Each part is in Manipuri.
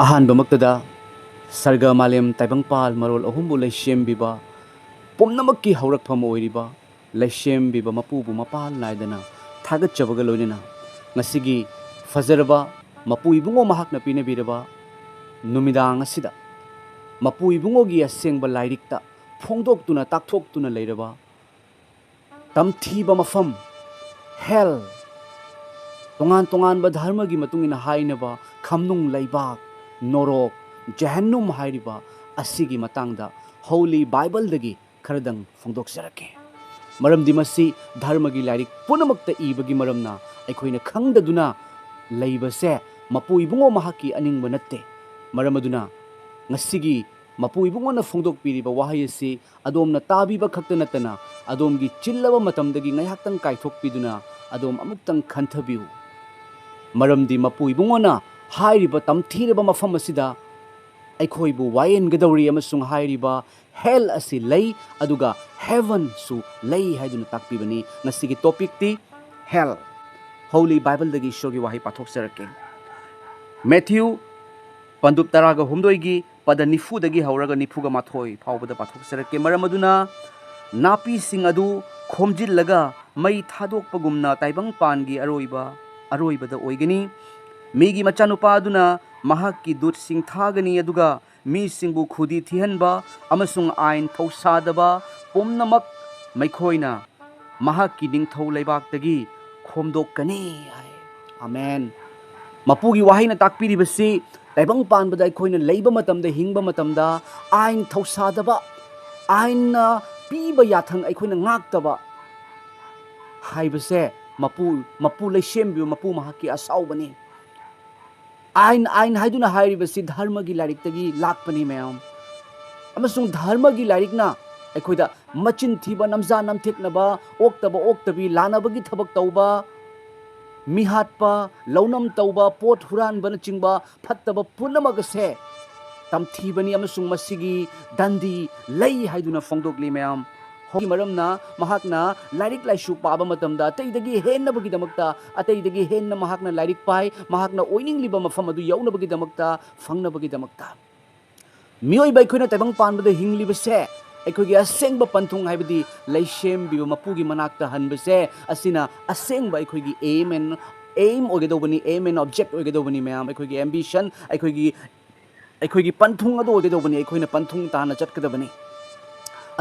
ꯑꯍꯥꯟꯕꯃꯛꯇꯗ ꯁꯔꯒ ꯃꯥꯂꯦꯝ ꯇꯥꯏꯕꯪꯄꯥꯜ ꯃꯔꯣꯜ ꯑꯍꯨꯝꯕꯨ ꯂꯩꯁꯦꯝꯕꯤꯕ ꯄꯨꯝꯅꯃꯛꯀꯤ ꯍꯧꯔꯛꯐꯝ ꯑꯣꯏꯔꯤꯕ ꯂꯩꯁꯦꯝꯕꯤꯕ ꯃꯄꯨꯕꯨ ꯃꯄꯥꯜ ꯅꯥꯏꯗꯅ ꯊꯥꯒꯠꯆꯕꯒ ꯂꯣꯏꯅꯅ ꯉꯁꯤꯒꯤ ꯐꯖꯔꯕ ꯃꯄꯨ ꯏꯕꯨꯡꯉꯣ ꯃꯍꯥꯛꯅ ꯄꯤꯅꯕꯤꯔꯕ ꯅꯨꯃꯤꯗꯥꯡ ꯑꯁꯤꯗ ꯃꯄꯨ ꯏꯕꯨꯡꯉꯣꯒꯤ ꯑꯁꯦꯡꯕ ꯂꯥꯏꯔꯤꯛꯇ ꯐꯣꯡꯗꯣꯛꯇꯨꯅ ꯇꯥꯛꯊꯣꯛꯇꯨꯅ ꯂꯩꯔꯕ ꯇꯝꯊꯤꯕ ꯃꯐꯝ ꯍꯦꯜ ꯇꯣꯉꯥꯟ ꯇꯣꯉꯥꯟꯕ ꯙꯔꯃꯒꯤ ꯃꯇꯨꯡ ꯏꯟꯅ ꯍꯥꯏꯅꯕ ꯈꯝꯅꯨꯡ ꯂꯩꯕꯥꯛ ꯅꯣꯔꯣꯛ ꯖꯍꯟꯅꯨꯝ ꯍꯥꯏꯔꯤꯕ ꯑꯁꯤꯒꯤ ꯃꯇꯥꯡꯗ ꯍꯣꯂꯤ ꯕꯥꯏꯕꯜꯗꯒꯤ ꯈꯔꯗꯪ ꯐꯣꯡꯗꯣꯛꯆꯔꯛꯀꯦ ꯃꯔꯝꯗꯤ ꯃꯁꯤ ꯙꯔꯃꯒꯤ ꯂꯥꯏꯔꯤꯛ ꯄꯨꯝꯅꯃꯛꯇ ꯏꯕꯒꯤ ꯃꯔꯝꯅ ꯑꯩꯈꯣꯏꯅ ꯈꯪꯗꯗꯨꯅ ꯂꯩꯕꯁꯦ ꯃꯄꯨ ꯏꯕꯨꯡꯉꯣ ꯃꯍꯥꯛꯀꯤ ꯑꯅꯤꯡꯕ ꯅꯠꯇꯦ ꯃꯔꯝ ꯑꯗꯨꯅ ꯉꯁꯤꯒꯤ ꯃꯄꯨ ꯏꯕꯨꯡꯉꯣꯅ ꯐꯣꯡꯗꯣꯛꯄꯤꯔꯤꯕ ꯋꯥꯍꯩ ꯑꯁꯤ ꯑꯗꯣꯝꯅ ꯇꯥꯕꯤꯕ ꯈꯛꯇ ꯅꯠꯇꯅ ꯑꯗꯣꯝꯒꯤ ꯆꯤꯜꯂꯕ ꯃꯇꯝꯗꯒꯤ ꯉꯥꯏꯍꯥꯛꯇꯪ ꯀꯥꯏꯊꯣꯛꯄꯤꯗꯨꯅ ꯑꯗꯣꯝ ꯑꯃꯨꯛꯇꯪ ꯈꯟꯊꯕꯤꯌꯨ ꯃꯔꯝꯗꯤ ꯃꯄꯨ ꯏꯕꯨꯡꯉꯣꯅ ꯍꯥꯏꯔꯤꯕ ꯇꯝꯊꯤꯔꯕ ꯃꯐꯝ ꯑꯁꯤꯗ ꯑꯩꯈꯣꯏꯕꯨ ꯋꯥꯌꯦꯟꯒꯗꯧꯔꯤ ꯑꯃꯁꯨꯡ ꯍꯥꯏꯔꯤꯕ ꯍꯦꯜ ꯑꯁꯤ ꯂꯩ ꯑꯗꯨꯒ ꯍꯦꯚꯟꯁꯨ ꯂꯩ ꯍꯥꯏꯗꯨꯅ ꯇꯥꯛꯄꯤꯕꯅꯤ ꯉꯁꯤꯒꯤ ꯇꯣꯄꯤꯛꯇꯤ ꯍꯦꯜ ꯍꯣꯂꯤ ꯕꯥꯏꯕꯜꯗꯒꯤ ꯏꯁꯣꯔꯒꯤ ꯋꯥꯍꯩ ꯄꯥꯊꯣꯛꯆꯔꯛꯀꯦ ꯃꯦꯊ꯭ꯌꯨ ꯄꯟꯗꯨꯞ 18ꯒꯤ ꯄꯗ 90ꯗꯒꯤ ꯍꯧꯔꯒ 94 ꯐꯥꯎꯕꯗ ꯄꯥꯊꯣꯛꯆꯔꯛꯀꯦ ꯃꯔꯝ ꯑꯗꯨꯅ ꯅꯥꯄꯤꯁꯤꯡ ꯑꯗꯨ ꯈꯣꯝꯖꯤꯜꯂꯒ ꯃꯩ ꯊꯥꯗꯣꯛꯄꯒꯨꯝꯅ ꯇꯥꯏꯕꯪꯄꯥꯟꯒꯤ ꯑꯔꯣꯏꯕꯗ ꯑꯣꯏꯒꯅꯤ ꯃꯤꯒꯤ ꯃꯆꯥꯅꯨꯄꯥ ꯑꯗꯨꯅ ꯃꯍꯥꯛꯀꯤ ꯗꯨꯠꯁꯤꯡ ꯊꯥꯒꯅꯤ ꯑꯗꯨꯒ ꯃꯤꯁꯤꯡꯕꯨ ꯈꯨꯗꯤ ꯊꯤꯍꯟꯕ ꯑꯃꯁꯨꯡ ꯑꯥꯏꯟ ꯊꯧꯁꯥꯗꯕ ꯄꯨꯝꯅꯃꯛ ꯃꯈꯣꯏꯅ ꯃꯍꯥꯛꯀꯤ ꯅꯤꯡꯊꯧ ꯂꯩꯕꯥꯛꯇꯒꯤ ꯈꯣꯝꯗꯣꯛꯀꯅꯤ ꯍꯥꯏ ꯑꯃꯦꯟ ꯃꯄꯨꯒꯤ ꯋꯥꯍꯩꯅ ꯇꯥꯛꯄꯤꯔꯤꯕꯁꯤ ꯇꯥꯏꯕꯪꯄꯥꯟꯕꯗ ꯑꯩꯈꯣꯏꯅ ꯂꯩꯕ ꯃꯇꯝꯗ ꯍꯤꯡꯕ ꯃꯇꯝꯗ ꯑꯥꯏꯟ ꯊꯧꯁꯥꯗꯕ ꯑꯥꯏꯟꯅ ꯄꯤꯕ ꯌꯥꯊꯪ ꯑꯩꯈꯣꯏꯅ ꯉꯥꯛꯇꯕ ꯍꯥꯏꯕꯁꯦ ꯃꯄꯨ ꯂꯩꯁꯦꯝꯕꯤꯕ ꯃꯄꯨ ꯃꯍꯥꯛꯀꯤ ꯑꯁꯥꯎꯕꯅꯤ ꯑꯥꯏꯟ ꯍꯥꯏꯗꯨꯅ ꯍꯥꯏꯔꯤꯕꯁꯤ ꯙꯔꯃꯒꯤ ꯂꯥꯏꯔꯤꯛꯇꯒꯤ ꯂꯥꯛꯄꯅꯤ ꯃꯌꯥꯝ ꯑꯃꯁꯨꯡ ꯙꯔꯃꯒꯤ ꯂꯥꯏꯔꯤꯛꯅ ꯑꯩꯈꯣꯏꯗ ꯃꯆꯤꯟ ꯊꯤꯕ ꯅꯝꯖꯥ ꯅꯝꯊꯦꯛꯅꯕ ꯑꯣꯛꯇꯕꯤ ꯂꯥꯟꯅꯕꯒꯤ ꯊꯕꯛ ꯇꯧꯕ ꯃꯤꯍꯥꯠꯄ ꯂꯧꯅꯝ ꯇꯧꯕ ꯄꯣꯠ ꯍꯨꯔꯥꯟꯕꯅꯆꯤꯡꯕ ꯐꯠꯇꯕ ꯄꯨꯝꯅꯃꯛ ꯑꯁꯦ ꯇꯝꯊꯤꯕꯅꯤ ꯑꯃꯁꯨꯡ ꯃꯁꯤꯒꯤ ꯗꯟꯗꯤ ꯂꯩ ꯍꯥꯏꯗꯨꯅ ꯐꯣꯡꯗꯣꯛꯂꯤ ꯃꯌꯥꯝ ꯍꯧꯒꯤ ꯃꯔꯝꯅ ꯃꯍꯥꯛꯅ ꯂꯥꯏꯔꯤꯛ ꯂꯥꯏꯁꯨ ꯄꯥꯕ ꯃꯇꯝꯗ ꯑꯇꯩꯗꯒꯤ ꯍꯦꯟꯅꯕꯒꯤꯗꯃꯛꯇ ꯑꯇꯩꯗꯒꯤ ꯍꯦꯟꯅ ꯃꯍꯥꯛꯅ ꯂꯥꯏꯔꯤꯛ ꯄꯥꯏ ꯃꯍꯥꯛꯅ ꯑꯣꯏꯅꯤꯡꯂꯤꯕ ꯃꯐꯝ ꯑꯗꯨ ꯌꯧꯅꯕꯒꯤꯗꯃꯛꯇ ꯐꯪꯅꯕꯒꯤꯗꯃꯛꯇ ꯃꯤꯑꯣꯏꯕ ꯑꯩꯈꯣꯏꯅ ꯇꯥꯏꯕꯪꯄꯥꯟꯕꯗ ꯍꯤꯡꯂꯤꯕꯁꯦ ꯑꯩꯈꯣꯏꯒꯤ ꯑꯁꯦꯡꯕ ꯄꯟꯊꯨꯡ ꯍꯥꯏꯕꯗꯤ ꯂꯩꯁꯦꯝꯕꯤꯕ ꯃꯄꯨꯒꯤ ꯃꯅꯥꯛꯇ ꯍꯟꯕꯁꯦ ꯑꯁꯤꯅ ꯑꯁꯦꯡꯕ ꯑꯩꯈꯣꯏꯒꯤ ꯑꯦꯝ ꯑꯣꯏꯒꯗꯧꯕꯅꯤ ꯑꯦꯝ ꯑꯦꯟ ꯑꯣꯕꯖꯦꯛ ꯑꯣꯏꯒꯗꯧꯕꯅꯤ ꯃꯌꯥꯝ ꯑꯩꯈꯣꯏꯒꯤ ꯑꯦꯝꯕꯤꯁꯟ ꯑꯩꯈꯣꯏꯒꯤ ꯄꯟꯊꯨꯡ ꯑꯗꯨ ꯑꯣꯏꯒꯗꯧꯕꯅꯤ ꯑꯩꯈꯣꯏꯅ ꯄꯟꯊꯨꯡ ꯇꯥꯅ ꯆꯠꯀꯗꯕꯅꯤ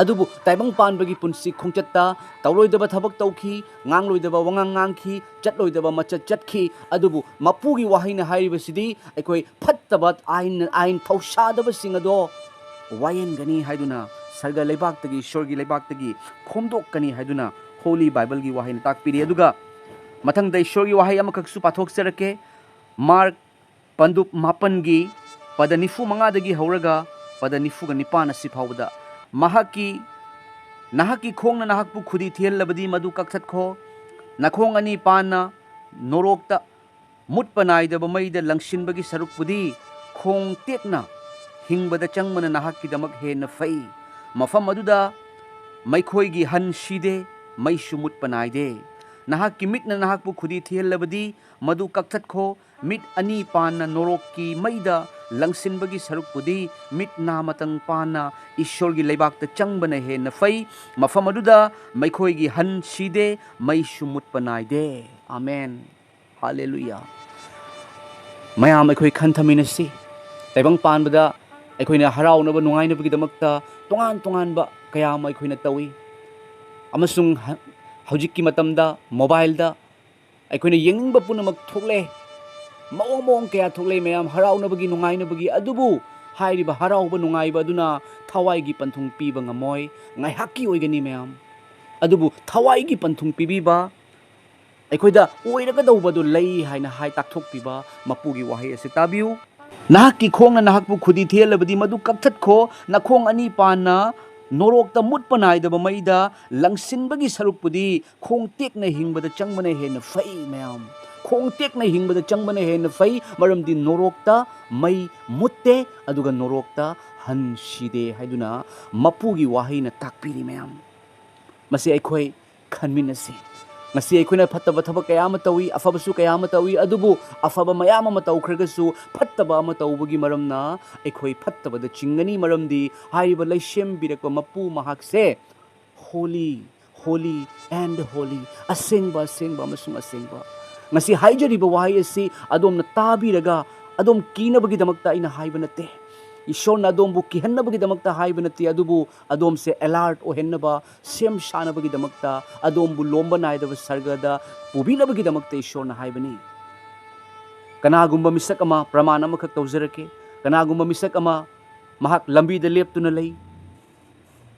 ꯑꯗꯨꯕꯨ ꯇꯥꯏꯕꯪꯄꯥꯟꯕꯒꯤ ꯄꯨꯟꯁꯤ ꯈꯣꯡꯆꯠꯇ ꯇꯧꯔꯣꯏꯗꯕ ꯊꯕꯛ ꯇꯧꯈꯤ ꯉꯥꯡꯂꯣꯏꯗꯕ ꯋꯥꯉꯥꯡ ꯉꯥꯡꯈꯤ ꯆꯠꯂꯣꯏꯗꯕ ꯃꯆꯠ ꯆꯠꯈꯤ ꯑꯗꯨꯕꯨ ꯃꯄꯨꯒꯤ ꯋꯥꯍꯩꯅ ꯍꯥꯏꯔꯤꯕꯁꯤꯗꯤ ꯑꯩꯈꯣꯏ ꯐꯠꯇꯕ ꯑꯥꯏꯟ ꯊꯧꯁꯥꯗꯕꯁꯤꯡ ꯑꯗꯣ ꯋꯥꯌꯦꯟꯒꯅꯤ ꯍꯥꯏꯗꯨꯅ ꯁꯔꯒ ꯂꯩꯕꯥꯛꯇꯒꯤ ꯏꯁꯣꯔꯒꯤ ꯂꯩꯕꯥꯛꯇꯒꯤ ꯈꯣꯝꯗꯣꯛꯀꯅꯤ ꯍꯥꯏꯗꯨꯅ ꯍꯣꯂꯤ ꯕꯥꯏꯕꯜꯒꯤ ꯋꯥꯍꯩꯅ ꯇꯥꯛꯄꯤꯔꯤ ꯑꯗꯨꯒ ꯃꯊꯪꯗ ꯏꯁꯣꯔꯒꯤ ꯋꯥꯍꯩ ꯑꯃꯈꯛꯁꯨ ꯄꯥꯊꯣꯛꯆꯔꯛꯀꯦ ꯃꯥꯔꯛ ꯄꯟꯗꯨꯞ 9ꯒꯤ ꯄꯗ 95ꯗꯒꯤ ꯍꯧꯔꯒ ꯄꯗ 94 ꯑꯁꯤ ꯐꯥꯎꯕꯗ ꯅꯍꯥꯛꯀꯤ ꯈꯣꯡꯅ ꯅꯍꯥꯛꯄꯨ ꯈꯨꯗꯤ ꯊꯤꯍꯜꯂꯕꯗꯤ ꯃꯗꯨ ꯀꯛꯊꯠꯈꯣ ꯅꯈꯣꯡ ꯑꯅꯤ ꯄꯥꯟꯅ ꯅꯣꯔꯣꯛꯇ ꯃꯨꯠꯄ ꯅꯥꯏꯗꯕ ꯃꯩꯗ ꯂꯪꯁꯤꯟꯕꯒꯤ ꯁꯔꯨꯛꯄꯨꯗꯤ ꯈꯣꯡ ꯇꯦꯛꯅ ꯍꯤꯡꯕꯗ ꯆꯪꯕꯅ ꯅꯍꯥꯛꯀꯤꯗꯃꯛ ꯍꯦꯟꯅ ꯐꯩ ꯃꯐꯝ ꯑꯗꯨꯗ ꯃꯩꯈꯣꯏꯒꯤ ꯍꯟ ꯁꯤꯗꯦ ꯃꯩꯁꯨ ꯃꯨꯠꯄ ꯅꯥꯏꯗꯦ ꯅꯍꯥꯛꯀꯤ ꯃꯤꯠꯅ ꯅꯍꯥꯛꯄꯨ ꯈꯨꯗꯤ ꯊꯤꯍꯜꯂꯕꯗꯤ ꯃꯗꯨ ꯀꯛꯊꯠꯈꯣ ꯃꯤꯠ ꯑꯅꯤ ꯄꯥꯟꯅ ꯅꯣꯔꯣꯛꯀꯤ ꯃꯩꯗ ꯂꯪꯁꯤꯟꯕꯒꯤ ꯁꯔꯨꯛꯄꯨꯗꯤ ꯃꯤꯠ ꯅꯥꯃꯇꯪ ꯄꯥꯟꯅ ꯏꯁꯣꯔꯒꯤ ꯂꯩꯕꯥꯛꯇ ꯆꯪꯕꯅ ꯍꯦꯟꯅ ꯐꯩ ꯃꯐꯝ ꯑꯗꯨꯗ ꯃꯩꯈꯣꯏꯒꯤ ꯍꯟ ꯁꯤꯗꯦ ꯃꯩꯁꯨ ꯃꯨꯠꯄ ꯅꯥꯏꯗꯦ ꯑꯃꯦꯟ ꯍꯥꯂꯦꯂꯨꯌꯥ ꯃꯌꯥꯝ ꯑꯩꯈꯣꯏ ꯈꯟꯊꯃꯤꯟꯅꯁꯤ ꯇꯥꯏꯕꯪꯄꯥꯟꯕꯗ ꯑꯩꯈꯣꯏꯅ ꯍꯔꯥꯎꯅꯕ ꯅꯨꯡꯉꯥꯏꯅꯕꯒꯤꯗꯃꯛꯇ ꯇꯣꯉꯥꯟ ꯇꯣꯉꯥꯟꯕ ꯀꯌꯥ ꯑꯃ ꯑꯩꯈꯣꯏꯅ ꯇꯧꯏ ꯑꯃꯁꯨꯡ ꯍꯧꯖꯤꯛꯀꯤ ꯃꯇꯝꯗ ꯃꯣꯕꯥꯏꯜꯗ ꯑꯩꯈꯣꯏꯅ ꯌꯦꯡꯅꯤꯡꯕ ꯄꯨꯝꯅꯃꯛ ꯊꯣꯛꯂꯛꯑꯦ ꯃꯑꯣꯡ ꯀꯌꯥ ꯊꯣꯛꯂꯛꯑꯦ ꯃꯌꯥꯝ ꯍꯔꯥꯎꯅꯕꯒꯤ ꯅꯨꯡꯉꯥꯏꯅꯕꯒꯤ ꯑꯗꯨꯕꯨ ꯍꯥꯏꯔꯤꯕ ꯍꯔꯥꯎꯕ ꯅꯨꯡꯉꯥꯏꯕ ꯑꯗꯨꯅ ꯊꯋꯥꯏꯒꯤ ꯄꯟꯊꯨꯡ ꯄꯤꯕ ꯉꯝꯃꯣꯏ ꯉꯥꯏꯍꯥꯛꯀꯤ ꯑꯣꯏꯒꯅꯤ ꯃꯌꯥꯝ ꯑꯗꯨꯕꯨ ꯊꯋꯥꯏꯒꯤ ꯄꯟꯊꯨꯡ ꯄꯤꯕꯤꯕ ꯑꯩꯈꯣꯏꯗ ꯑꯣꯏꯔꯒꯗꯧꯕꯗꯨ ꯂꯩ ꯍꯥꯏꯅ ꯇꯥꯛꯊꯣꯛꯄꯤꯕ ꯃꯄꯨꯒꯤ ꯋꯥꯍꯩ ꯑꯁꯤ ꯇꯥꯕꯤꯌꯨ ꯅꯍꯥꯛꯀꯤ ꯈꯣꯡꯅ ꯅꯍꯥꯛꯄꯨ ꯈꯨꯗꯤ ꯊꯤꯍꯜꯂꯕꯗꯤ ꯃꯗꯨ ꯀꯛꯊꯠꯈꯣ ꯅꯈꯣꯡ ꯑꯅꯤ ꯄꯥꯟꯅ ꯅꯣꯔꯣꯛꯇ ꯃꯨꯠꯄ ꯅꯥꯏꯗꯕ ꯃꯩꯗ ꯂꯪꯁꯤꯟꯕꯒꯤ ꯁꯔꯨꯛꯄꯨꯗꯤ ꯈꯣꯡ ꯇꯦꯛꯅ ꯍꯤꯡꯕꯗꯆꯪꯕꯅ ꯍꯦꯟꯅ ꯐꯩ ꯃꯌꯥꯝ ꯈꯣꯡ ꯇꯦꯛꯅ ꯍꯤꯡꯕꯗ चंबने हेन फई मरमदी नोरोक्ता मई मुत्ते अदुगा नोरोक्ता हन सिदे हाइदुना मपुगी वाहैना ताकपिरि मयाम मसे अखोय खनमिनसि ngasi akhuna phattaba thabak kaya ama tawi afabasu kaya ama tawi adubu afaba mayam ama tawkhregasu phattaba ama tawbagi maramna akhoi phattaba da chingani maramdi haiba laishem birakpa mapu mahak se holy holy and holy asengba asengba amasung asengba ngasi haijariba wahai asi adom na tabiraga adom kinabagi damakta ina haiba nate ईश्वर अदोमबु किहन्नबगिदमक्ता हाइबनति अदुबु अदोम से अलर्ट ओहेन्नबा सेम शानबगिदमक्ता अदोमबु लोम्ब नायदब सर्गदा पुबिनबगिदमक्ता ईश्वर हाइबनी कनागुम्बा मिसक अमा प्रमाण अमखक तौजरके कनागुम्बा मिसक अमा महाक लंबीद लेप्तुना लई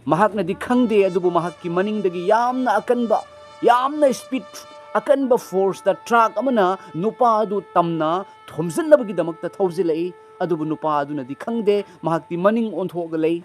महाकनदि खंगदे अदुबु महाकि मनिंगदगी यामना अकनबा यामना स्पीड अकनबा फोर्स दा ट्रक अमना नुपा अदु तमना थोमजन्नबगिदमक्ता थौजिलई अदुबु नुपा अदुनदि खंगदे महाकति मनिंग ओंथोगलई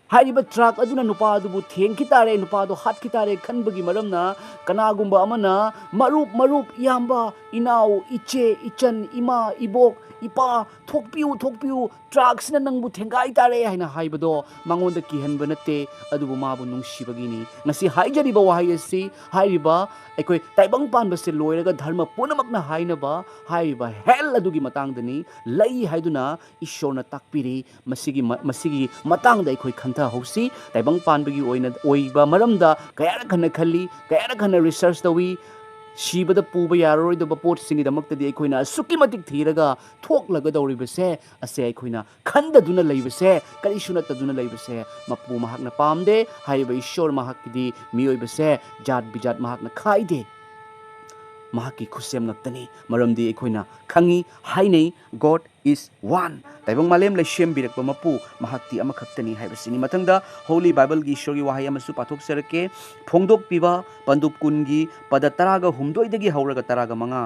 हाइरिबा ट्रक अदुना नुपा अदुबु थेंखि तारे नुपा दो हाटखि तारे खनबगी मरमना कनागुम्बा अमना मरुप मरुप याम्बा इनाउ इचे इचन इमा इबोक इपा थोकपिउ ट्रक्सना नंगबु थेंगाई तारे हाइना हाइबदो मंगोंद किहनबा नते अदुबु माबु नुंगसिबगिनी ngasi haijariba wahai asi hairiba aikoi taibang panbase loiraga dharma punamakna hainaba hairiba hell adugi matangdani lai haiduna ishorna takpiri masigi matangda aikoi khanta hausi taibang panbagi oiba maramda kayara khana khalli kayara khana research tawi शीबद पूब यारोइदब पोटसिंगिदमक्तदि अखोइना असुक्कि मतिक थीरगा थोक्लगदौरिबसे असे अखोइना खंददुना लैबसे करिसु नतदुना लैबसे मपु महाकना पामदे हाइबा ईश्वर महाकदि मियोइबसे जात बिजात महाकना खाइदे महाकी खुसेम नक्तनी मरमदि अखोइना खंगी हाइनै गॉड इज वन ताइबंग मालेम लैशेम बिरक मपु महाक्ति अमखक्तनी हाइबसिनी मतंगदा होली बाइबल की ईश्वर की वाहै अमसु पाथोक सरके फोंगदोक पिबा पंदुप कुनगी पद तरागा हुमदोइदगी हौरगा तरागा मंगा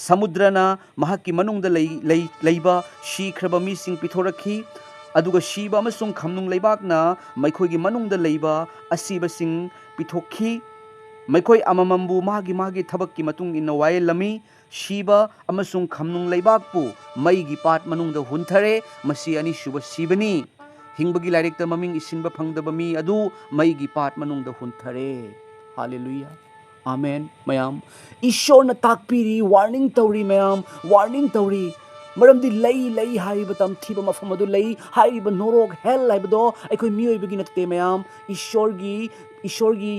समुद्रना महाक्ति मनुंगदा लैबा शीख्रबा मिसिंग पिथोरखी अदुगा शीबा अमसुंग खमनुंग लैबाकना मैखोइगी मनुंगदा लैबा असीबसिंग पिथोखी मैखोइ अममंबु मागी थबक की मतुंग इन वायलमी शीबा अमसुंग खमनुंग लैबाकपु मैगी पाट मनुंग द हुंथरे मसी अनि शुभ शिबनी हिंगबगी लाइरेक्ट ममिंग इसिनबा फंगदब मी अदु मैगी पाट मनुंग द हुंथरे हालेलुया आमेन मयाम ईश्वर न ताकपीरी वार्निंग तौरी मयाम वार्निंग तौरी मरमदि लई हाइबा तम थीबा मफम अदु लई हाइबा नोरोक हेल हाइबदो अखोइ मियोइबगी नते मयाम ईश्वरगी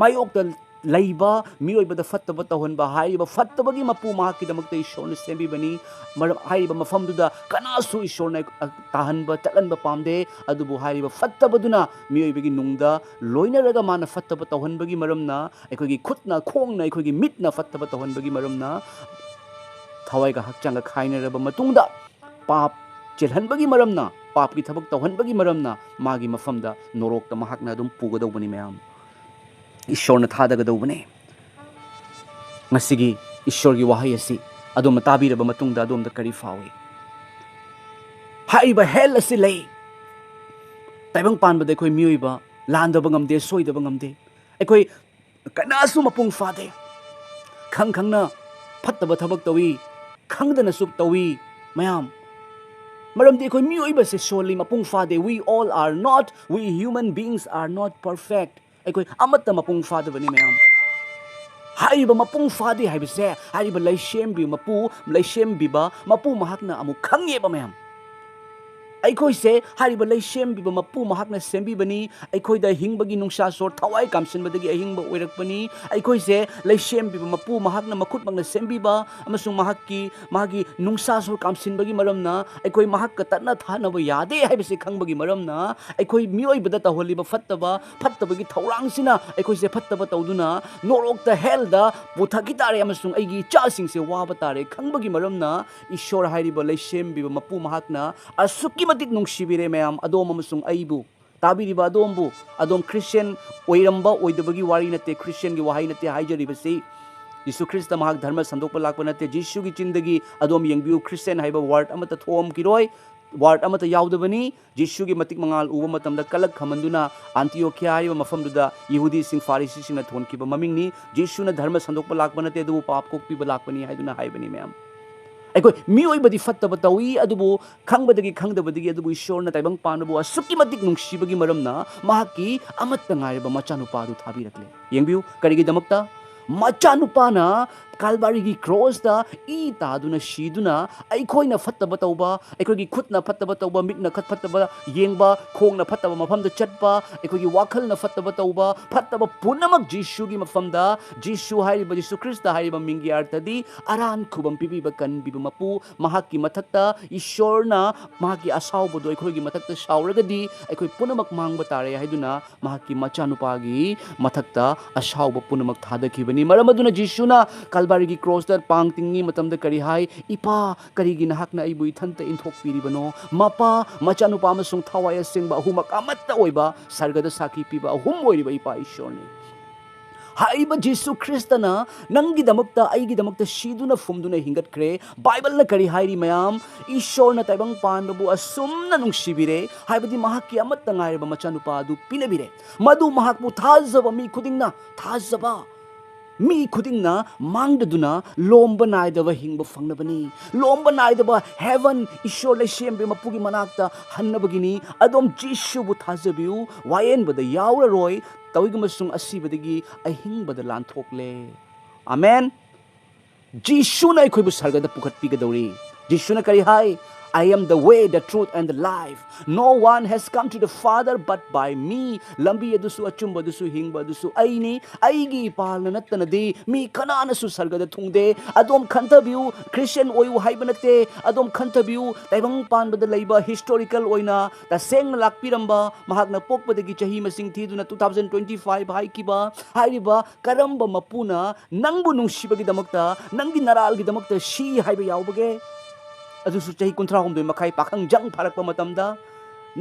मायोक लैबा मियोइबदा फत्तबा तौहनबा हाइबा फत्तबगी मपु महाकिदमक्ता ईश्वरने सेंबिबनी मरम हाइबा मफमदुदा कनासु ईश्वरने ताहनबा चलनबा पामदे अदुबु हाइबा फत्तबदुना मियोइबगी नुंगदा लोइनरगा माना फत्तबा तौहनबगी मरमना अखोइगी खुतना खोंगना अखोइगी मिटना फत्तबा तौहनबगी मरमना थवाइगा हक्चांगा खाइनरबा मतुंगदा पाप चेलहनबगी मरमना पापकी थबक तौहनबगी मरमना मागी मफमदा नोरोकता महाकना अदुम पुगदौबनी मयाम ईश्वर थादगदौबने ngasiगी ईश्वर की वाहै असि अदोम ताबीरबा मतुंगदा अदोमदा करी फावे हाइबा हेल असि लै ताइबंग पानबदा अखोइ मियोइबा लांदबा ngamde सोइदबा ngamde अखोइ कनासु मपुंग फादे खंगना फत्तबा थबक तवी खंगदना सुक तवी मयाम मरमदि अखोइ मियोइबसे सोली मपुंग फादे we all are not we human beings are not perfect अखोइ अमत्त मपुंग फादबनी मयाम हाइबा मपुंग फादे हाइबसे हाइबा लैशेम बिबा मपु महाकना अमु खंगेबा मयाम अखोइसे हाइबा लैशेम बिबा मपु महाकना सेंबिबनी अखोइदा हिंगबगी नुंसा सोर थवाइ कामसिनबदगी अहिंगबा ओइरकपनी अखोइसे लैशेम बिबा मपु महाकना मखुत मंगना सेंबिबा अमसुंग मागी नुंसा सोर कामसिनबगी मरमना अखोइ महाक तना थानबा यादे हाइबसे खंगबगी मरमना अखोइ मियोइबदा तहोलिबा फत्तबगी थौरांगसिना अखोइसे फत्तबा तौदुना नोरोकता हेलदा पुथाकी तारे अमसुंग अइगी चासिंगसे वाबा तारे खंगबगी मरमना ईश्वर हाइरिबा लैशेम बिबा मपु महाकना असुक्की मतिक नुंगसिबिरे मयाम अदोम अमसुंग अइबु ताबिरिबा अदोमबु अदोम क्रिश्चियन ओइरंबा ओइदबगी वारी नते क्रिश्चियन की वाहै नते हाइजरिबसी यीशु ख्रिस्त महाक धर्म संदोकपा लाकपा नते यीशु की चिंदगी अदोम यंगबिउ क्रिश्चियन हाइबा वर्ड अमता थोम किरोय वर्ड अमता यावदबनी यीशु की मतिक मंगाल उबा मतमदा कलक खमंदुना आंतियोखिया हाइबा मफमदुदा यहूदी सिंह फारिसी सिंह थोनकिबा ममिंगनी यीशु न धर्म संदोकपा लाकपा नते अदु पाप कोकपिबा लाकपनी हाइदुना हाइबनी मयाम ꯑꯩꯈꯣꯏ ꯃꯤꯑꯣꯏꯕꯗꯤ ꯐꯠꯇꯕ ꯇꯧꯏ ꯑꯗꯨꯕꯨ ꯈꯪꯕꯗꯒꯤ ꯈꯪꯗꯕꯗꯒꯤ ꯑꯗꯨꯕꯨ ꯏꯁꯣꯔꯅ ꯇꯥꯏꯕꯪ ꯄꯥꯟꯕꯕꯨ ꯑꯁꯨꯛꯀꯤ ꯃꯇꯤꯛ ꯅꯨꯡꯁꯤꯕꯒꯤ ꯃꯔꯝꯅ ꯃꯍꯥꯛꯀꯤ ꯑꯃꯠꯇ ꯉꯥꯏꯔꯕ ꯃꯆꯥꯅꯨꯄꯥꯗꯨ ꯊꯥꯕꯤꯔꯛꯂꯦ ꯌꯦꯡꯕꯤꯌꯨ ꯀꯔꯤꯒꯤꯗꯃꯛꯇ ꯃꯆꯥꯅꯨꯄꯥꯅ ꯀꯥꯜꯕꯥꯔꯤꯒꯤ ꯀ꯭ꯔꯣꯁꯇ ꯏ ꯇꯥꯗꯨꯅ ꯁꯤꯗꯨꯅ ꯑꯩꯈꯣꯏꯅ ꯐꯠꯇꯕ ꯇꯧꯕ ꯑꯩꯈꯣꯏꯒꯤ ꯈꯨꯠꯅ ꯐꯠꯇꯕ ꯇꯧꯕ ꯃꯤꯠꯅ ꯐꯠꯇꯕ ꯌꯦꯡꯕ ꯈꯣꯡꯅ ꯐꯠꯇꯕ ꯃꯐꯝꯗ ꯆꯠꯄ ꯑꯩꯈꯣꯏꯒꯤ ꯋꯥꯈꯜꯅ ꯐꯠꯇꯕ ꯇꯧꯕ ꯐꯠꯇꯕ ꯄꯨꯝꯅꯃꯛ ꯖꯤꯁꯨꯒꯤ ꯃꯐꯝꯗ ꯖꯤꯁꯨ ꯍꯥꯏꯔꯤꯕ ꯖꯤꯁꯨ ꯈ꯭ꯔꯤꯁꯇ ꯍꯥꯏꯔꯤꯕ ꯃꯤꯡꯒꯤ ꯑꯔꯊꯗꯤ ꯑꯔꯥꯟ ꯈꯨꯕꯝ ꯄꯤꯕꯤꯕ ꯀꯟꯕꯤꯕ ꯃꯄꯨ ꯃꯍꯥꯛꯀꯤ ꯃꯊꯛꯇ ꯏꯁꯣꯔꯅ ꯃꯍꯥꯛꯀꯤ ꯑꯁꯥꯎꯕꯗꯣ ꯑꯩꯈꯣꯏꯒꯤ ꯃꯊꯛꯇ ꯁꯥꯎꯔꯒꯗꯤ ꯑꯩꯈꯣꯏ ꯄꯨꯝꯅꯃꯛ ꯃꯥꯡꯕ ꯇꯥꯔꯦ ꯍꯥꯏꯗꯨꯅ ꯃꯍꯥꯛꯀꯤ ꯃꯆꯥꯅꯨꯄꯥꯒꯤ ꯃꯊꯛꯇ ꯑꯁꯥꯎꯕ ꯄꯨꯝꯅꯃꯛ ꯊꯥꯗꯈꯤꯕꯅꯤ ꯃꯔꯝ ꯑꯗꯨꯅ ꯖꯤꯁꯨꯅ ꯀꯥꯜꯕꯥꯔꯤꯒꯤ ꯀ꯭ꯔꯣꯁꯇ ꯄꯥꯡ ꯇꯤꯡꯉꯤ ꯃꯇꯝꯗ ꯀꯔꯤ ꯍꯥꯏ ꯏꯄꯥ ꯀꯔꯤꯒꯤ ꯅꯍꯥꯛꯅ ꯑꯩꯕꯨ ꯏꯊꯟꯇ ꯏꯟꯊꯣꯛꯄꯤꯔꯤꯕꯅꯣ ꯃꯄꯥ ꯃꯆꯥꯅꯨꯄꯥ ꯑꯃꯁꯨꯡ ꯊꯋꯥꯏ ꯑꯁꯦꯡꯕ ꯑꯍꯨꯝꯃꯛ ꯑꯃꯠꯇ ꯑꯣꯏꯕ ꯁꯔꯒꯗ ꯁꯥꯈꯤ ꯄꯤꯕ ꯑꯍꯨꯝ ꯑꯣꯏꯔꯤꯕ ꯏꯄꯥ ꯏꯁꯣꯔꯅꯤ ꯍꯥꯏꯔꯤꯕ ꯖꯤꯁꯨ ꯈ꯭ꯔꯤꯁꯇꯅ ꯅꯪꯒꯤꯗꯃꯛꯇ ꯑꯩꯒꯤꯗꯃꯛꯇ ꯁꯤꯗꯨꯅ ꯐꯨꯝꯗꯨꯅ ꯍꯤꯡꯒꯠꯈ꯭ꯔꯦ ꯕꯥꯏꯕꯜꯅ ꯀꯔꯤ ꯍꯥꯏꯔꯤ ꯃꯌꯥꯝ ꯏꯁꯣꯔꯅ ꯇꯥꯏꯕꯪ ꯄꯥꯟꯕꯕꯨ ꯑꯁꯨꯝꯅ ꯅꯨꯡꯁꯤꯕꯤꯔꯦ ꯍꯥꯏꯕꯗꯤ ꯃꯍꯥꯛꯀꯤ ꯑꯃꯠꯇ ꯉꯥꯏꯔꯕ ꯃꯆꯥꯅꯨꯄꯥ ꯑꯗꯨ ꯄꯤꯅꯕꯤꯔꯦ ꯃꯗꯨ ꯃꯍꯥꯛꯄꯨ ꯊꯥꯖꯕ ꯃꯤ ꯈꯨꯗꯤꯡꯅ ꯊꯥꯖꯕ ꯃꯤ ꯈꯨꯗꯤꯡꯅ ꯃꯥꯡꯗꯗꯨꯅ ꯂꯣꯝꯕ ꯅꯥꯏꯗꯕ ꯍꯤꯡꯕ ꯐꯪꯅꯕꯅꯤ ꯂꯣꯝꯕ ꯅꯥꯏꯗꯕ ꯍꯦꯚꯟ ꯏꯁꯣꯔ ꯂꯩꯁꯦꯝꯕꯤ ꯃꯄꯨꯒꯤ ꯃꯅꯥꯛꯇ ꯍꯟꯅꯕꯒꯤꯅꯤ ꯑꯗꯣꯝ ꯖꯤꯁꯨꯕꯨ ꯊꯥꯖꯕꯤꯌꯨ ꯋꯥꯌꯦꯟꯕꯗ ꯌꯥꯎꯔꯔꯣꯏ ꯇꯧꯏꯒꯨꯝꯕꯁꯨꯡ ꯑꯁꯤꯕꯗꯒꯤ ꯑꯍꯤꯡꯕꯗ ꯂꯥꯟꯊꯣꯛꯂꯦ ꯑꯃꯦꯟ ꯖꯤꯁꯨꯅ ꯑꯩꯈꯣꯏꯕु ꯁꯔꯒꯗ ꯄꯨꯈꯠꯄꯤꯒꯗꯧꯔꯤ ꯖꯤꯁꯨꯅ ꯀꯔꯤ ꯍꯥꯏ I am the way, the truth, and the life. No one has come to the Father but by me. Lambi adusu achumba adusu hingba adusu aini aigi ipalna nattanadi mi kananasu sargada thungde adom khantabiu Christian oyu haiba natte adom khantabiu taibang panbada leiba historical oina taseng lakpiramba mahakna pokpadagi chahi masing thiduna 2025 haikiba hairiba karamba mapuna nangbu nungsibagi damakta nangi naralgi damakta shi haiba yaubage ꯑꯗꯨꯁꯨ ꯆꯍꯤ 38 ꯃꯈꯥꯏ ꯄꯥꯈꯪꯖꯪ ꯐꯥꯔꯛꯄ ꯃꯇꯝꯗ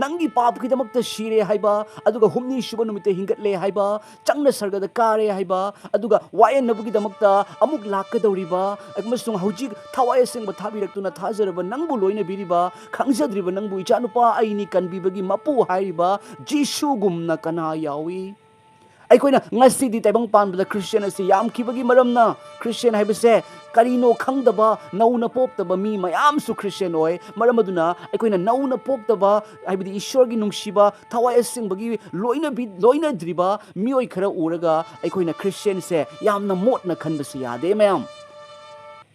ꯅꯪꯒꯤ ꯄꯥꯄꯒꯤꯗꯃꯛꯇ ꯁꯤꯔꯦ ꯍꯥꯏꯕ ꯑꯗꯨꯒ ꯍꯨꯝꯅꯤ ꯁꯨꯕ ꯅꯨꯃꯤꯠꯇ ꯍꯤꯡꯒꯠꯂꯦ ꯍꯥꯏꯕ ꯆꯪꯅ ꯁꯔꯒꯗ ꯀꯥꯔꯦ ꯍꯥꯏꯕ ꯑꯗꯨꯒ ꯋꯥꯌꯦꯟꯅꯕꯒꯤꯗꯃꯛꯇ ꯑꯃꯨꯛ ꯂꯥꯛꯀꯗꯧꯔꯤꯕ ꯑꯃꯁꯨꯡ ꯍꯧꯖꯤꯛ ꯊꯋꯥꯏ ꯑꯁꯦꯡꯕ ꯊꯥꯕꯤꯔꯛꯇꯨꯅ ꯊꯥꯖꯔꯕ ꯅꯪꯕꯨ ꯂꯣꯏꯅꯕꯤꯔꯤꯕ ꯈꯪꯖꯗ꯭ꯔꯤꯕ ꯅꯪꯕꯨ ꯏꯆꯥꯅꯨꯄꯥ ꯑꯩꯅꯤ ꯀꯟꯕꯤꯕꯒꯤ ꯃꯄꯨ ꯍꯥꯏꯔꯤꯕ ꯖꯤꯁꯨꯒꯨꯝꯅ ꯀꯅꯥ ꯌꯥꯎꯏ ꯑꯩꯈꯣꯏꯅ ꯉꯁꯤꯗꯤ ꯇꯥꯏꯕꯪ ꯄꯥꯟꯕꯗ ꯈ꯭ꯔꯤꯁꯇꯤꯌꯟ ꯑꯁꯤ ꯌꯥꯝꯈꯤꯕꯒꯤ ꯃꯔꯝꯅ ꯈ꯭ꯔꯤꯁꯇꯤꯌꯟ ꯍꯥꯏꯕꯁꯦ ꯀꯔꯤꯅꯣ ꯈꯪꯗꯕ ꯅꯧꯅ ꯄꯣꯛꯇꯕ ꯃꯤ ꯃꯌꯥꯝꯁꯨ ꯈ꯭ꯔꯤꯁꯇꯤꯌꯟ ꯑꯣꯏ ꯃꯔꯝ ꯑꯗꯨꯅ ꯑꯩꯈꯣꯏꯅ ꯅꯧꯅ ꯄꯣꯛꯇꯕ ꯍꯥꯏꯕꯗꯤ ꯏꯁꯣꯔꯒꯤ ꯅꯨꯡꯁꯤꯕ ꯊꯋꯥꯏ ꯑꯁꯦꯡꯕꯒꯤ ꯂꯣꯏꯅꯗ꯭ꯔꯤꯕ ꯃꯤꯑꯣꯏ ꯈꯔ ꯎꯔꯒ ꯑꯩꯈꯣꯏꯅ ꯈ꯭ꯔꯤꯁꯇꯤꯌꯟꯁꯦ ꯌꯥꯝꯅ ꯃꯣꯠꯅ ꯈꯟꯕꯁꯤ ꯌꯥꯗꯦ ꯃꯌꯥꯝ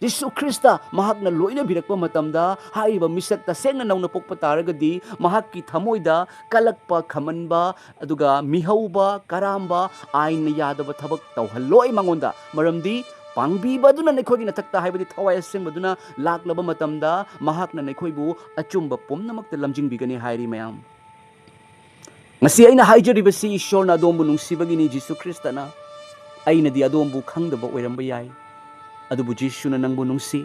ꯖꯤꯁꯨ ꯈ꯭ꯔꯤꯁꯇ ꯃꯍꯥꯛꯅ ꯂꯣꯏꯅꯕꯤꯔꯛꯄ ꯃꯇꯝꯗ ꯍꯥꯏꯔꯤꯕ ꯃꯤꯁꯛ ꯇꯁꯦꯡꯅ ꯅꯧꯅ ꯄꯣꯛꯄ ꯇꯥꯔꯒꯗꯤ ꯃꯍꯥꯛꯀꯤ ꯊꯃꯣꯏꯗ ꯀꯂꯛꯄ ꯈꯃꯟꯕ ꯑꯗꯨꯒ ꯃꯤꯍꯧꯕ ꯀꯔꯥꯝꯕ ꯑꯥꯏꯟꯅ ꯌꯥꯗꯕ ꯊꯕꯛ ꯇꯧꯍꯜꯂꯣꯏ ꯃꯉꯣꯟꯗ ꯃꯔꯝꯗꯤ ꯄꯥꯡꯕꯤꯕꯗꯨꯅ ꯅꯈꯣꯏꯒꯤ ꯅꯊꯛꯇ ꯍꯥꯏꯕꯗꯤ ꯊꯋꯥꯏ ꯑꯁꯦꯡꯕꯗꯨꯅ ꯂꯥꯛꯂꯕ ꯃꯇꯝꯗ ꯃꯍꯥꯛꯅ ꯅꯈꯣꯏꯕꯨ ꯑꯆꯨꯝꯕ ꯄꯨꯝꯅꯃꯛꯇ ꯂꯝꯖꯤꯡꯕꯤꯒꯅꯤ ꯍꯥꯏꯔꯤ ꯃꯌꯥꯝ ꯉꯁꯤ ꯑꯩꯅ ꯍꯥꯏꯖꯔꯤꯕꯁꯤ ꯏꯁꯣꯔꯅ ꯑꯗꯣꯝꯕꯨ ꯅꯨꯡꯁꯤꯕꯒꯤꯅꯤ ꯖꯤꯁꯨ ꯈ꯭ꯔꯤꯁꯇꯅ ꯑꯩꯅꯗꯤ ꯑꯗꯣꯝꯕꯨ ꯈꯪꯗꯕ ꯑꯣꯏꯔꯝꯕ ꯌꯥꯏ ꯑꯗꯨꯕꯨ ꯖꯤꯁꯨꯅ ꯅꯪꯕꯨ ꯅꯨꯡꯁꯤ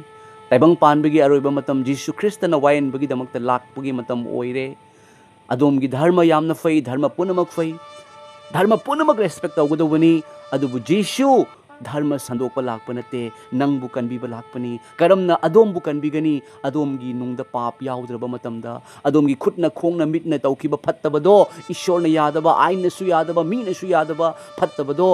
ꯇꯥꯏꯕꯪ ꯄꯥꯟꯕꯒꯤ ꯑꯔꯣꯏꯕ ꯃꯇꯝ ꯖꯤꯁꯨ ꯈ꯭ꯔꯤꯁꯇꯅ ꯋꯥꯌꯦꯟꯕꯒꯤꯗꯃꯛꯇ ꯂꯥꯛꯄꯒꯤ ꯃꯇꯝ ꯑꯣꯏꯔꯦ ꯑꯗꯣꯝꯒꯤ ꯙꯔꯃ ꯌꯥꯝꯅ ꯐꯩ ꯙꯔꯃ ꯄꯨꯝꯅꯃꯛ ꯐꯩ ꯙꯔꯃ ꯄꯨꯝꯅꯃꯛ ꯔꯦꯁꯄꯦꯛ ꯇꯧꯒꯗꯧꯕꯅꯤ ꯑꯗꯨꯕꯨ ꯖꯤꯁꯨ ꯙꯔꯃ ꯁꯟꯗꯣꯛꯄ ꯂꯥꯛꯄ ꯅꯠꯇꯦ ꯅꯪꯕꯨ ꯀꯟꯕꯤꯕ ꯂꯥꯛꯄꯅꯤ ꯀꯔꯝꯅ ꯑꯗꯣꯝꯕꯨ ꯀꯟꯕꯤꯒꯅꯤ ꯑꯗꯣꯝꯒꯤ ꯅꯨꯡꯗ ꯄꯥꯞ ꯌꯥꯎꯗ꯭ꯔꯕ ꯃꯇꯝꯗ ꯑꯗꯣꯝꯒꯤ ꯈꯨꯠꯅ ꯈꯣꯡꯅ ꯃꯤꯠꯅ ꯇꯧꯈꯤꯕ ꯐꯠꯇꯕꯗꯣ ꯏꯁꯣꯔꯅ ꯌꯥꯗꯕ ꯑꯥꯏꯟꯅꯁꯨ ꯌꯥꯗꯕ ꯃꯤꯅꯁꯨ ꯌꯥꯗꯕ ꯐꯠꯇꯕꯗꯣ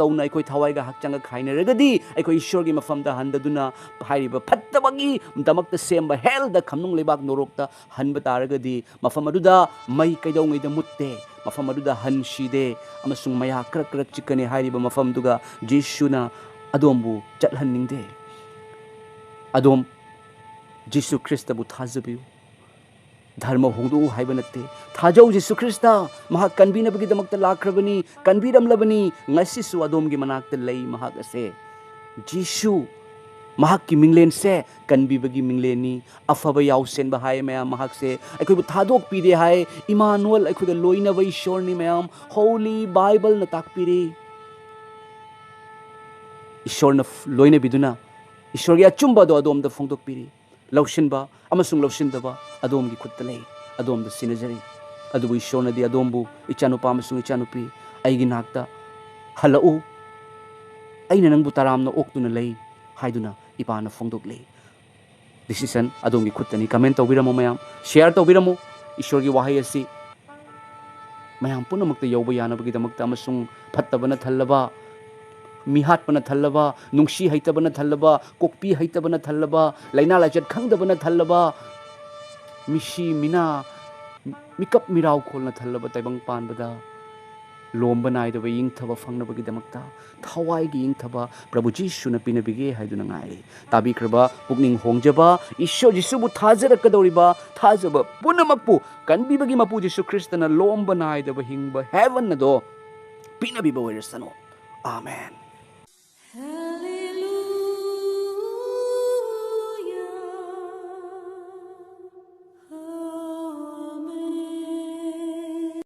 ꯇꯧꯅ ꯑꯩꯈꯣꯏ ꯊꯋꯥꯏꯒ ꯍꯛꯆꯥꯡꯒ ꯈꯥꯏꯅꯔꯒꯗꯤ ꯑꯩꯈꯣꯏ ꯏꯁꯣꯔꯒꯤ ꯃꯐꯝꯗ ꯍꯟꯗꯗꯨꯅ ꯍꯥꯏꯔꯤꯕ ꯐꯠꯇꯕꯒꯤꯗꯃꯛꯇ ꯁꯦꯝꯕ ꯍꯦꯜꯗ ꯈꯝꯅꯨꯡ ꯂꯩꯕꯥꯛ ꯅꯣꯔꯣꯛꯇ ꯍꯟꯕ ꯇꯥꯔꯒꯗꯤ ꯃꯐꯝ ꯑꯗꯨꯗ ꯃꯩ ꯀꯩꯗꯧꯉꯩꯗ ꯃꯨꯠꯇꯦ ꯃꯐꯝ ꯑꯗꯨꯗ ꯍꯟ ꯁꯤꯗꯦ ꯑꯃꯁꯨꯡ ꯃꯌꯥ ꯀꯔꯛ ꯀꯔꯛ ꯆꯤꯛꯀꯅꯤ ꯍꯥꯏꯔꯤꯕ ꯃꯐꯝꯗꯨꯒ ꯖꯤꯁꯨꯅ ꯑꯗꯣꯝꯕꯨ ꯆꯠꯍꯟꯅꯤꯡꯗꯦ ꯑꯗꯣꯝ ꯖꯤꯁꯨ ꯈ꯭ꯔꯤꯁꯇꯕꯨ ꯊꯥꯖꯕꯤꯌꯨ ꯙꯔꯃ ꯍꯣꯡꯗꯣꯛꯎ ꯍꯥꯏꯕ ꯅꯠꯇꯦ ꯊꯥꯖꯧ ꯖꯤꯁꯨ ꯈ꯭ꯔꯤꯁꯇ ꯃꯍꯥꯛ ꯀꯟꯕꯤꯅꯕꯒꯤꯗꯃꯛꯇ ꯂꯥꯛꯈ꯭ꯔꯕꯅꯤ ꯀꯟꯕꯤꯔꯝꯂꯕꯅꯤ ꯉꯁꯤꯁꯨ ꯑꯗꯣꯝꯒꯤ ꯃꯅꯥꯛꯇ ꯂꯩ ꯃꯍꯥꯛ ꯑꯁꯦ ꯖꯤꯁꯨ ꯃꯍꯥꯛꯀꯤ ꯃꯤꯡꯂꯦꯟꯁꯦ ꯀꯟꯕꯤꯕꯒꯤ ꯃꯤꯡꯂꯦꯟꯅꯤ ꯑꯐꯕ ꯌꯥꯎꯁꯦꯟꯕ ꯍꯥꯏ ꯃꯌꯥꯝ ꯃꯍꯥꯛꯁꯦ ꯑꯩꯈꯣꯏꯕꯨ ꯊꯥꯗꯣꯛꯄꯤꯗꯦ ꯍꯥꯏ ꯏꯃꯥꯅꯨꯑꯦꯜ ꯑꯩꯈꯣꯏꯒ ꯂꯣꯏꯅꯕ ꯏꯁꯣꯔꯅꯤ ꯃꯌꯥꯝ ꯍꯣꯂꯤ ꯕꯥꯏꯕꯜꯅ ꯇꯥꯛꯄꯤꯔꯤ ꯏꯁꯣꯔꯅ ꯂꯣꯏꯅꯕꯤꯗꯨꯅ ꯏꯁꯣꯔꯒꯤ ꯑꯆꯨꯝꯕꯗꯣ ꯑꯗꯣꯝꯗ ꯐꯣꯡꯗꯣꯛꯄꯤꯔꯤ ꯂꯧꯁꯤꯟꯕ ꯑꯃꯁꯨꯡ ꯂꯧꯁꯤꯟꯗꯕ ꯑꯗꯣꯝꯒꯤ ꯈꯨꯠꯇ ꯂꯩ ꯑꯗꯣꯝꯗ ꯁꯤꯟꯅꯖꯔꯤ ꯑꯗꯨꯕꯨ ꯏꯁꯣꯔꯅꯗꯤ ꯑꯗꯣꯝꯕꯨ ꯏꯆꯥꯅꯨꯄꯥ ꯑꯃꯁꯨꯡ ꯏꯆꯥꯅꯨꯄꯤ ꯑꯩꯒꯤ ꯅꯥꯛꯇ ꯍꯜꯂꯛꯎ ꯑꯩꯅ ꯅꯪꯕꯨ ꯇꯔꯥꯝꯅ ꯑꯣꯛꯇꯨꯅ ꯂꯩ ꯍꯥꯏꯗꯨꯅ ꯏꯄꯥꯅ ꯐꯣꯡꯗꯣꯛꯂꯤ ꯗꯤꯁꯤꯁꯟ ꯑꯗꯣꯝꯒꯤ ꯈꯨꯠꯇꯅꯤ ꯀꯃꯦꯟ ꯇꯧꯕꯤꯔꯝꯃꯨ ꯃꯌꯥꯝ ꯁꯦꯌꯔ ꯇꯧꯕꯤꯔꯝꯃꯨ ꯏꯁꯣꯔꯒꯤ ꯋꯥꯍꯩ ꯑꯁꯤ ꯃꯌꯥꯝ ꯄꯨꯝꯅꯃꯛꯇ ꯌꯧꯕ ꯌꯥꯅꯕꯒꯤꯗꯃꯛꯇ ꯑꯃꯁꯨꯡ ꯐꯠꯇꯕꯅ ꯊꯜꯂꯕ मिहाटपना थल्लबा नुंसी हैतबना थल्लबा कोकपी हैतबना थल्लबा लाइना लाइचत खंगदबना थल्लबा मिसी मिना मिकप मिराव खोलना थल्लबा ताइबंग पानबदा लोम्ब नाइदब यिंगथब फंगनबगिदमक्ता थवाइगी यिंगथब प्रभु जीशुना पिनबिगे हाइदुना ngairi ताबिख्रबा पुकनिंग होंगजबा ईश्वर जिसुबु थाजरकदौरिबा थाजब पुनमकपु कनबिबगी मपु जिसु ख्रिस्तना लोम्ब नाइदब हिंगबा हेवन नदो पिनबिबा ओइरसनो आमेन।